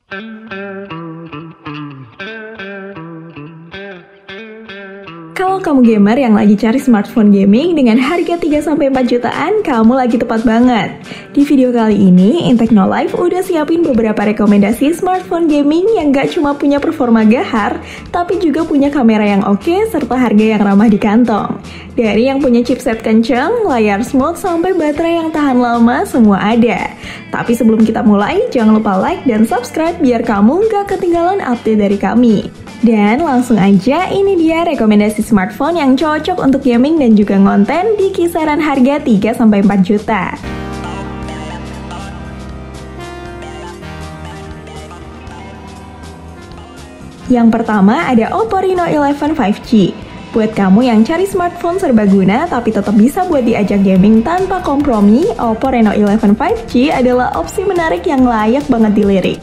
Kalau kamu gamer yang lagi cari smartphone gaming dengan harga 3-4 jutaan, kamu lagi tepat banget. Di video kali ini, Intechnolive udah siapin beberapa rekomendasi smartphone gaming yang gak cuma punya performa gahar, tapi juga punya kamera yang oke serta harga yang ramah di kantong. Dari yang punya chipset kenceng, layar smooth, sampai baterai yang tahan lama, semua ada. Tapi sebelum kita mulai, jangan lupa like dan subscribe biar kamu gak ketinggalan update dari kami. Dan langsung aja, ini dia rekomendasi smartphone yang cocok untuk gaming dan juga ngonten di kisaran harga 3-4 juta. Yang pertama ada Oppo Reno 11 5G. Buat kamu yang cari smartphone serbaguna tapi tetap bisa buat diajak gaming tanpa kompromi, Oppo Reno 11 5G adalah opsi menarik yang layak banget dilirik.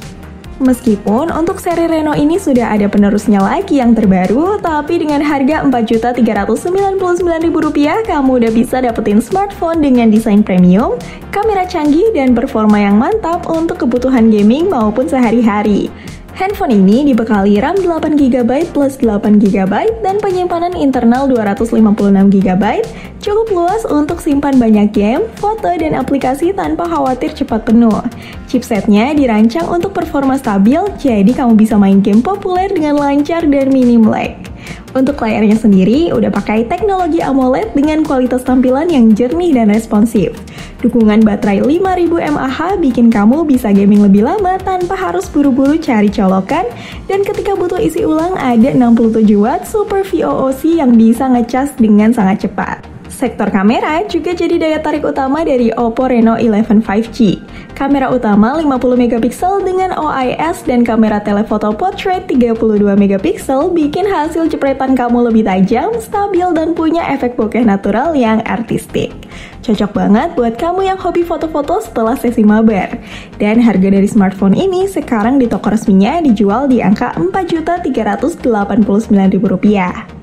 Meskipun untuk seri Reno ini sudah ada penerusnya lagi yang terbaru, tapi dengan harga Rp4.399.000 kamu udah bisa dapetin smartphone dengan desain premium, kamera canggih, dan performa yang mantap untuk kebutuhan gaming maupun sehari-hari. Handphone ini dibekali RAM 8GB plus 8GB dan penyimpanan internal 256GB, cukup luas untuk simpan banyak game, foto, dan aplikasi tanpa khawatir cepat penuh. Chipsetnya dirancang untuk performa stabil, jadi kamu bisa main game populer dengan lancar dan minim lag. Untuk layarnya sendiri, udah pakai teknologi AMOLED dengan kualitas tampilan yang jernih dan responsif. Dukungan baterai 5000 mAh bikin kamu bisa gaming lebih lama tanpa harus buru-buru cari colokan, dan ketika butuh isi ulang ada 67 watt Super VOOC yang bisa ngecas dengan sangat cepat. Sektor kamera juga jadi daya tarik utama dari Oppo Reno 11 5G. Kamera utama 50MP dengan OIS dan kamera telefoto portrait 32MP bikin hasil jepretan kamu lebih tajam, stabil, dan punya efek bokeh natural yang artistik. Cocok banget buat kamu yang hobi foto-foto setelah sesi mabar. Dan harga dari smartphone ini sekarang di toko resminya dijual di angka Rp4.389.000.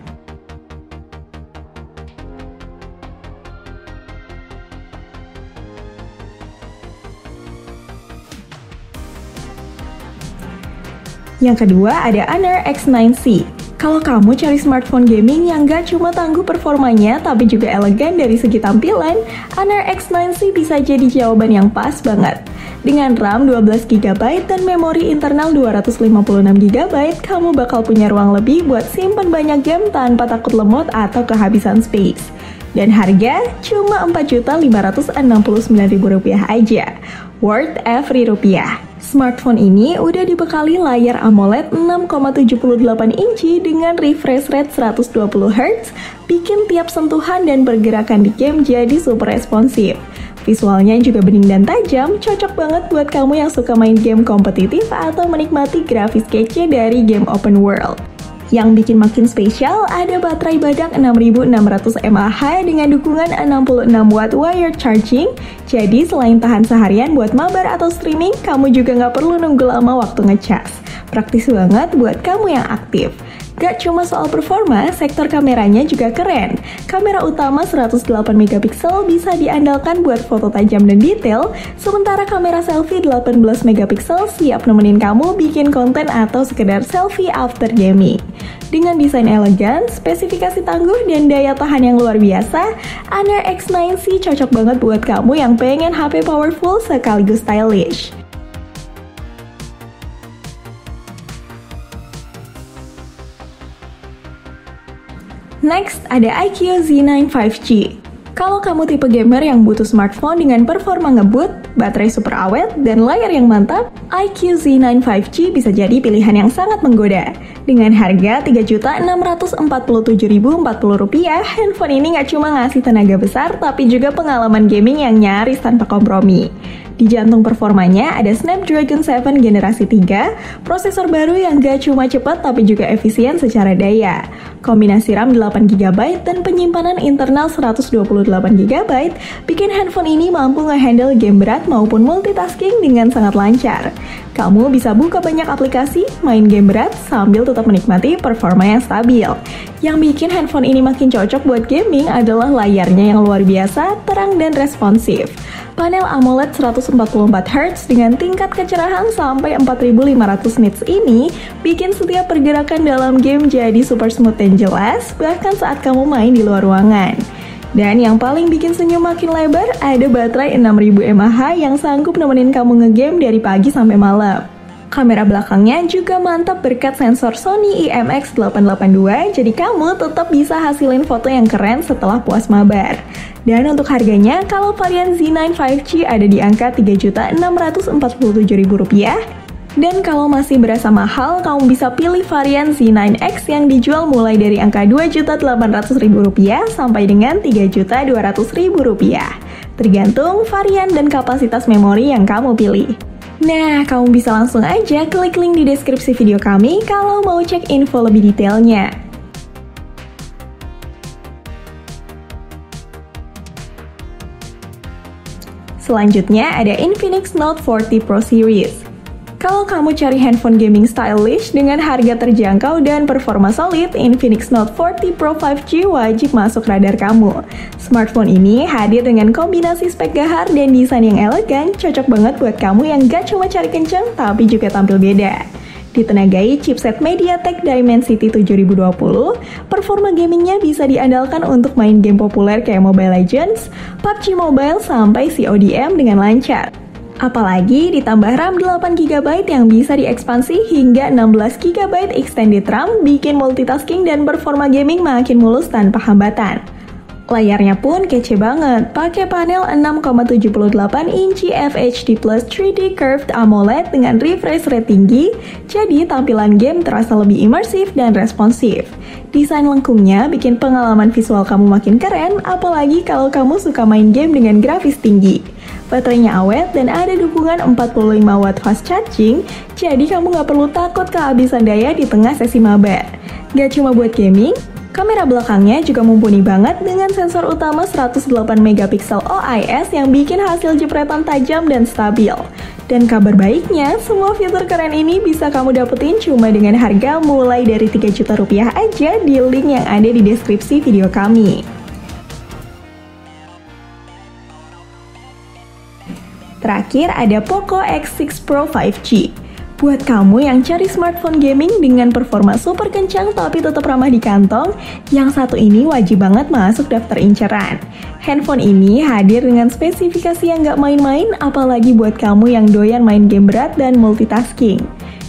Yang kedua ada Honor X9C. Kalau kamu cari smartphone gaming yang gak cuma tangguh performanya tapi juga elegan dari segi tampilan, Honor X9C bisa jadi jawaban yang pas banget. Dengan RAM 12GB dan memori internal 256GB, kamu bakal punya ruang lebih buat simpen banyak game tanpa takut lemot atau kehabisan space. Dan harga cuma Rp4.569.000 aja. Worth every rupiah. Smartphone ini udah dibekali layar AMOLED 6,78 inci dengan refresh rate 120Hz, bikin tiap sentuhan dan pergerakan di game jadi super responsif. Visualnya juga bening dan tajam, cocok banget buat kamu yang suka main game kompetitif atau menikmati grafis kece dari game open world. Yang bikin makin spesial ada baterai badak 6600 mAh dengan dukungan 66 watt wire charging. Jadi selain tahan seharian buat mabar atau streaming, kamu juga nggak perlu nunggu lama waktu ngecas. Praktis banget buat kamu yang aktif. Gak cuma soal performa, sektor kameranya juga keren. Kamera utama 108MP bisa diandalkan buat foto tajam dan detail, sementara kamera selfie 18MP siap nemenin kamu bikin konten atau sekedar selfie after gaming. Dengan desain elegan, spesifikasi tangguh, dan daya tahan yang luar biasa, Honor X9C cocok banget buat kamu yang pengen HP powerful sekaligus stylish. Next, ada iQOO Z9 5G. Kalau kamu tipe gamer yang butuh smartphone dengan performa ngebut, baterai super awet, dan layar yang mantap, iQOO Z9 5G bisa jadi pilihan yang sangat menggoda. Dengan harga Rp3.647.040, handphone ini nggak cuma ngasih tenaga besar, tapi juga pengalaman gaming yang nyaris tanpa kompromi. Di jantung performanya ada Snapdragon 7 generasi 3, prosesor baru yang gak cuma cepat tapi juga efisien secara daya. Kombinasi RAM 8GB dan penyimpanan internal 128GB bikin handphone ini mampu ngehandle game berat maupun multitasking dengan sangat lancar. Kamu bisa buka banyak aplikasi, main game berat, sambil tetap menikmati performa yang stabil. Yang bikin handphone ini makin cocok buat gaming adalah layarnya yang luar biasa, terang dan responsif. Panel AMOLED 144Hz dengan tingkat kecerahan sampai 4500 nits ini bikin setiap pergerakan dalam game jadi super smooth dan jelas, bahkan saat kamu main di luar ruangan. Dan yang paling bikin senyum makin lebar, ada baterai 6000 mAh yang sanggup nemenin kamu ngegame dari pagi sampai malam. Kamera belakangnya juga mantap berkat sensor Sony IMX882, jadi kamu tetap bisa hasilin foto yang keren setelah puas mabar. Dan untuk harganya, kalau varian Z9 5G ada di angka Rp3.647.000. Dan kalau masih berasa mahal, kamu bisa pilih varian Z9X yang dijual mulai dari angka Rp2.800.000 sampai dengan Rp3.200.000. Tergantung varian dan kapasitas memori yang kamu pilih. Nah, kamu bisa langsung aja klik link di deskripsi video kami kalau mau cek info lebih detailnya. Selanjutnya ada Infinix Note 40 Pro Series. Kalau kamu cari handphone gaming stylish dengan harga terjangkau dan performa solid, Infinix Note 40 Pro 5G wajib masuk radar kamu. Smartphone ini hadir dengan kombinasi spek gahar dan desain yang elegan, cocok banget buat kamu yang gak cuma cari kenceng tapi juga tampil beda. Ditenagai chipset MediaTek Dimensity 7020, performa gamingnya bisa diandalkan untuk main game populer kayak Mobile Legends, PUBG Mobile, sampai CODM dengan lancar. Apalagi ditambah RAM 8GB yang bisa diekspansi hingga 16GB extended RAM, bikin multitasking dan performa gaming makin mulus tanpa hambatan. Layarnya pun kece banget, pakai panel 6,78 inci FHD Plus 3D Curved AMOLED dengan refresh rate tinggi, jadi tampilan game terasa lebih imersif dan responsif. Desain lengkungnya bikin pengalaman visual kamu makin keren, apalagi kalau kamu suka main game dengan grafis tinggi. Baterainya awet dan ada dukungan 45 watt fast charging, jadi kamu nggak perlu takut kehabisan daya di tengah sesi mabar. Gak cuma buat gaming, kamera belakangnya juga mumpuni banget dengan sensor utama 108MP OIS yang bikin hasil jepretan tajam dan stabil. Dan kabar baiknya, semua fitur keren ini bisa kamu dapetin cuma dengan harga mulai dari Rp3 juta aja di link yang ada di deskripsi video kami. Terakhir ada Poco X6 Pro 5G. Buat kamu yang cari smartphone gaming dengan performa super kencang tapi tetap ramah di kantong, yang satu ini wajib banget masuk daftar inceran. Handphone ini hadir dengan spesifikasi yang gak main-main, apalagi buat kamu yang doyan main game berat dan multitasking.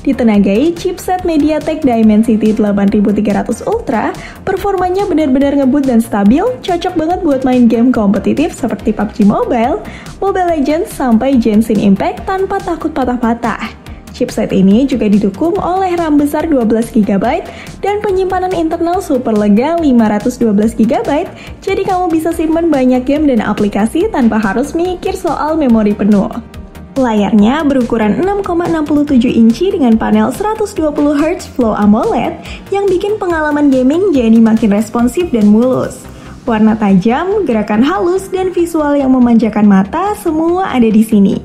Ditenagai chipset MediaTek Dimensity 8300 Ultra, performanya benar-benar ngebut dan stabil, cocok banget buat main game kompetitif seperti PUBG Mobile, Mobile Legends, sampai Genshin Impact tanpa takut patah-patah. Chipset ini juga didukung oleh RAM besar 12GB dan penyimpanan internal super lega 512GB, jadi kamu bisa simpan banyak game dan aplikasi tanpa harus mikir soal memori penuh. Layarnya berukuran 6,67 inci dengan panel 120Hz Flow AMOLED yang bikin pengalaman gaming jadi makin responsif dan mulus. Warna tajam, gerakan halus, dan visual yang memanjakan mata semua ada di sini.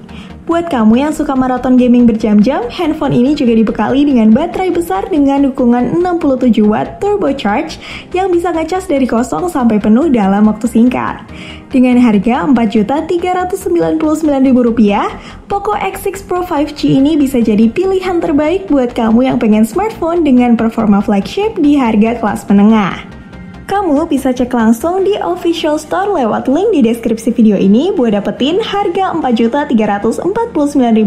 Buat kamu yang suka maraton gaming berjam-jam, handphone ini juga dibekali dengan baterai besar dengan dukungan 67 watt turbocharge yang bisa ngecas dari kosong sampai penuh dalam waktu singkat. Dengan harga Rp4.399.000, Poco X6 Pro 5G ini bisa jadi pilihan terbaik buat kamu yang pengen smartphone dengan performa flagship di harga kelas menengah. Kamu bisa cek langsung di official store lewat link di deskripsi video ini buat dapetin harga Rp4.349.000.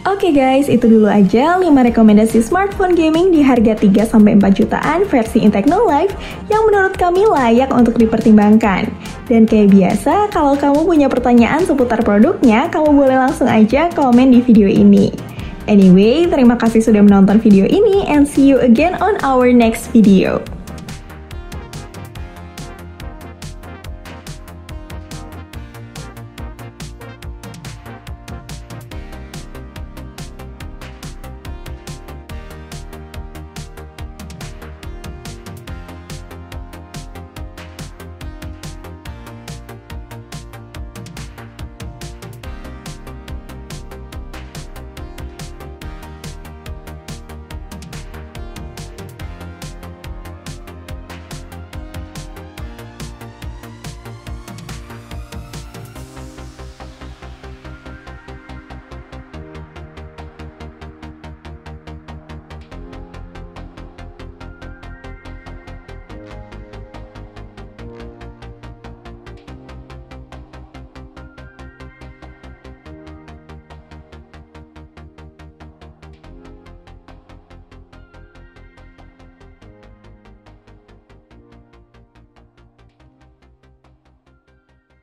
Oke guys, itu dulu aja 5 rekomendasi smartphone gaming di harga 3-4 jutaan versi Intecno Life yang menurut kami layak untuk dipertimbangkan. Dan kayak biasa, kalau kamu punya pertanyaan seputar produknya, kamu boleh langsung aja komen di video ini. Anyway, terima kasih sudah menonton video ini and see you again on our next video.